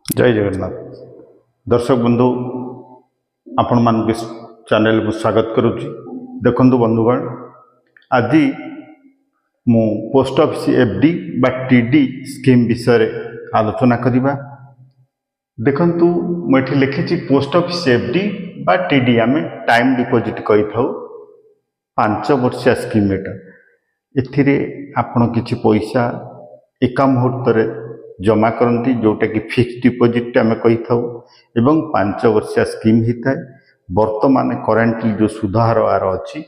जय जगन्नाथ दर्शक बंधु आपण मान चैनल को स्वागत करुच्ची। देखु बंधुगण आज मु पोस्ट ऑफिस एफडी बा टीडी स्कीम विषय आलोचना करिबा। देखंतु मुझे लिखी पोस्ट ऑफिस एफडी बा टीडी आम टाइम डिपोजिट कही था 5 वर्षिया स्कीम एथिरे आपण किछि पैसा एका मुहूर्त जमा करती जोटा कि फिक्स डिपोजिट आम कही था एवं 5 वर्षिया स्कीम होता है। वर्तमान करेंटली जो सुधार आर अच्छी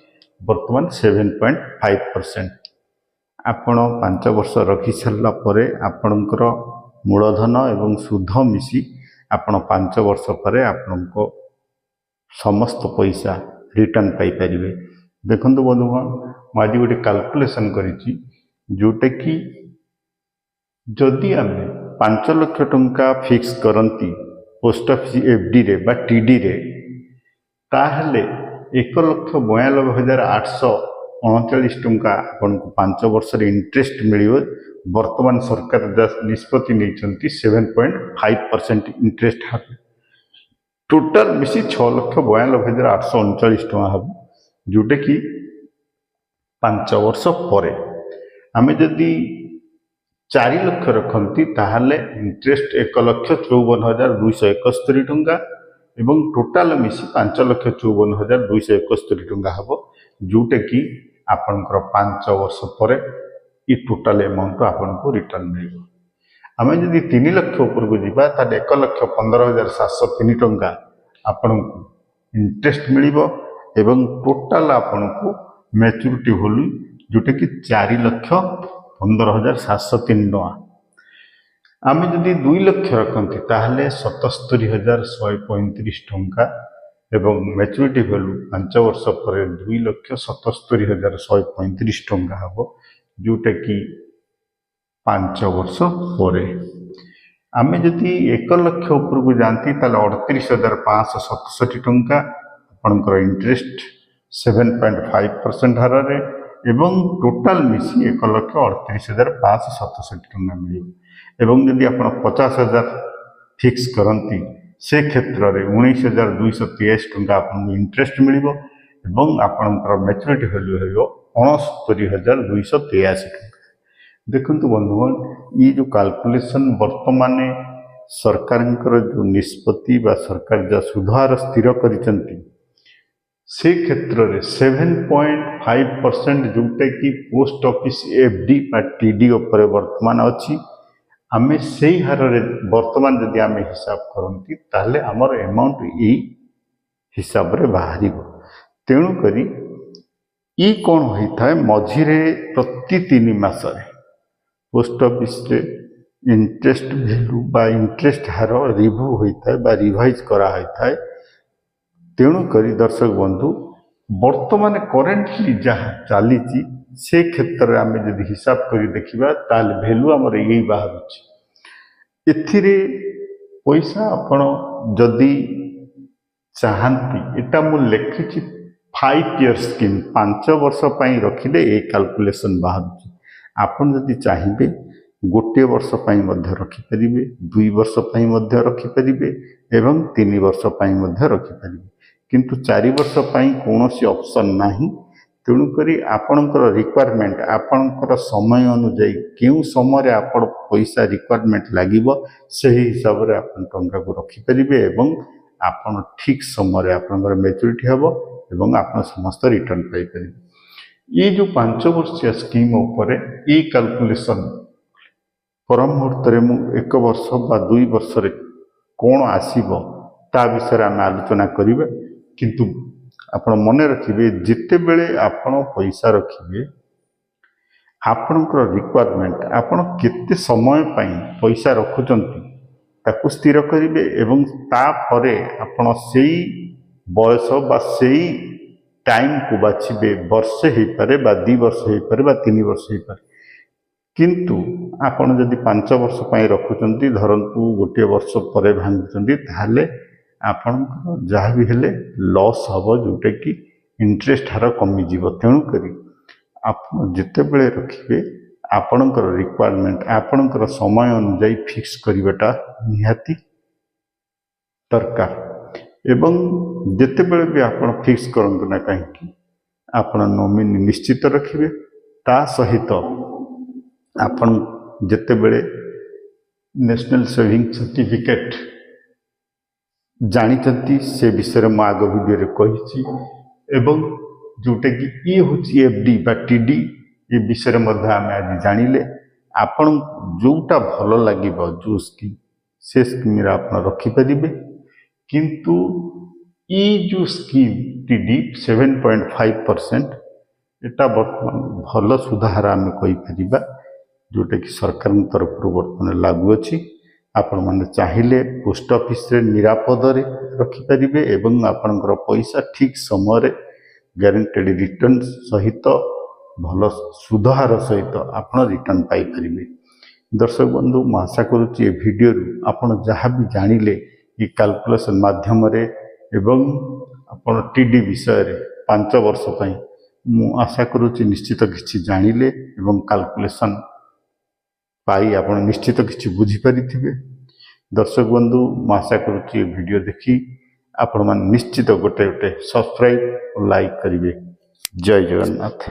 वर्तमान 7.5%। आपण 5 वर्ष रखी सारा पर आपणकर मूलधन एवं सुध मिसी आपण 5 वर्ष पर आपण समस्त पैसा रिटर्न पाई परिवे। देखंतु बंधुगण आज गोटे कैलकुलेशन करिछि जोटा कि जदि आम 5 लाख टंका फिक्स करती पोस्ट ऑफिस एफडी रे बा टीडी रे ताहले 1,92,839 टंका आपन को 5 वर्ष रे इंटरेस्ट मिलियो। वर्तमान सरकार निष्पत्ति नहीं 7.5% इंटरेस्ट हा टोटाल मिसी 6,92,839 टंका हम जोटा कि 5 वर्ष पर आम जदि 4 लाख रखती ताहले इंटरेस्ट 1,54,271 टंका एवं टोटाल मिसी 5,54,271 टंका हम जोटा कि आपनकर 5 वर्ष पर ये टोटाल अमाउंट आपन को रिटर्न मिल। आम जदि 3 लाख ऊपर को जीवा ताले 1,15,703 टंका आपन को इंटरेस्ट मिल एवं टोटाल आपन को मैच्योरिटी वैल्यू जोटा कि 4,15,703 टंका। आम जदि 2 लाख रखती ताहले 77,135 टंका एवं मैच्योरिटी वैल्यू 5 वर्ष पर 2,77,135 टंका हम जोटा कि 5 वर्ष पर। आम जदि 1 लाख ऊपर को जाती 38,567 टंका आपनकर इंटरेस्ट 7.5% हार एवं टोटाल मिसी 1,38,567 टंका मिल। एवं जदि आप 50,000 फिक्स करती से क्षेत्र में 19,223 टंका आपको इंटरेस्ट मिल एवं आपनकर मैच्योरिटी वैल्यू हो 69,283 टंका। देखु बंधुगण ये जो कैलकुलेशन वर्तमान सरकार जो निष्पत्ति बा सरकार जो सुधार स्थिर करिसेंती से क्षेत्र में 7.5% जोटा कि पोस्ट ऑफिस एफडी बा टीडी उपर वर्तमान अच्छी आम से हार वर्तमान जदि आम हिसाब करती ताले आमर अमाउंट यही हिसाब रे बाहर। तेणुक ये कौन होता है मझिरे प्रति 3 मास पोस्ट ऑफिस रे इंटरेस्ट वैल्यू बा इंटरेस्ट हार रिव्यू होता है बा रिवाइज करा होता है। तेणुक दर्शक बंधु वर्तमान करेंटली जहाँ चली से क्षेत्र में आम जब हिसाब कर देखा ताल भैल्यू आमर यही बाहर एथिरे पैसा आपण जदि चाहती एटा मु लिखी 5 ईयर स्कीम 5 वर्ष रखिले ये कैलकुलेशन बाहर। आपन जदि चाहिए गोटे वर्ष रखिपारे 2 वर्ष रखिपारे एवं 3 वर्ष रखिपारे किंतु 4 वर्ष कौन ऑप्शन नहीं। तेणुक आपणकर रिक्वायरमेंट आपणकर समय अनुजाई क्यों समय आपण पैसा रिक्वायरमेंट लगे से हिसाब से आप टंका को रखिपारे एवं आपन ठीक समय आपणकर मैच्योरिटी हम एवं आप समस्त रिटर्न पाइपर। ये जो 5 वर्षिया स्कीम उपर ये कैलकुलेशन पर मुहूर्त में 1 वर्ष बा 2 वर्ष कौन आसीबो ता विषय आम आलोचना करिबा। किंतु आपण मन रखिए जिते बेले आपण पैसा रखिए आपणकर रिक्वायरमेंट आपण केते समय पैसा रखुचंती ताकू स्थिर करिवे एवं तापरे आपण सेई बयस बा सेई टाइम को बाछिबे। वर्षे हो पारे बा 2 वर्ष हो पारे बा 3 वर्ष हो पारे किंतु आपण जदि 5 वर्ष रखुचंती धरंतु गोटे वर्ष पर भांगुचंती ताहले आपण जहाँ भी हेले लॉस हम जोटा कि इंटरेस्ट हार कमिज। तेणुक आप जिते बड़े रखिए आपणकर रिक्वायरमेंट आपणकर समय अनुजाई फिक्स करवाटा निहाती दरकार एवं जितेबले भी आपण फिक्स करंतु ना कहीं आपण नॉमिनी निश्चित रखिए ता सहित आपण जितेबले नेशनल सेविंग सर्टिफिकेट जानी से विषय में आग वीडियो कही एवं जोटा कि ये हूँ एफडी बा टीडी ये विषय में आम आज जानिले आपण जोटा भल लगे जो स्कीम से स्कीम आप रखिपारे किंतु ये जो स्कीम टीडी 7.5% एटा बर्तमान भल सुधार आम कहीपर जोटा कि सरकार तरफ बर्तमान लागू अच्छी आपण मैंने चाहिए पोस्ट ऑफिस रे निरापद रखिपारे एवं आपणकर पैसा ठीक समय ग्यारंटेड रिटर्न सहित भल सुधार सहित आप रिटर्न पाइपर। दर्शक बंधु मैं आशा करुच्ची वीडियो आपड़ जहाँ भी जानिले ये कैलकुलेशन माध्यम एवं आपड़ टीडी विषय 5 वर्ष मु आशा करुच्ची निश्चित किसी जानिले एवं कैलकुलेशन पाई आप निश्चित किसी बुझीपारि। दर्शक बंधु मैं आशा करुच्ची वीडियो देखी आपण निश्चित गोटे गोटे सब्सक्राइब और लाइक करेंगे। जय जगन्नाथ।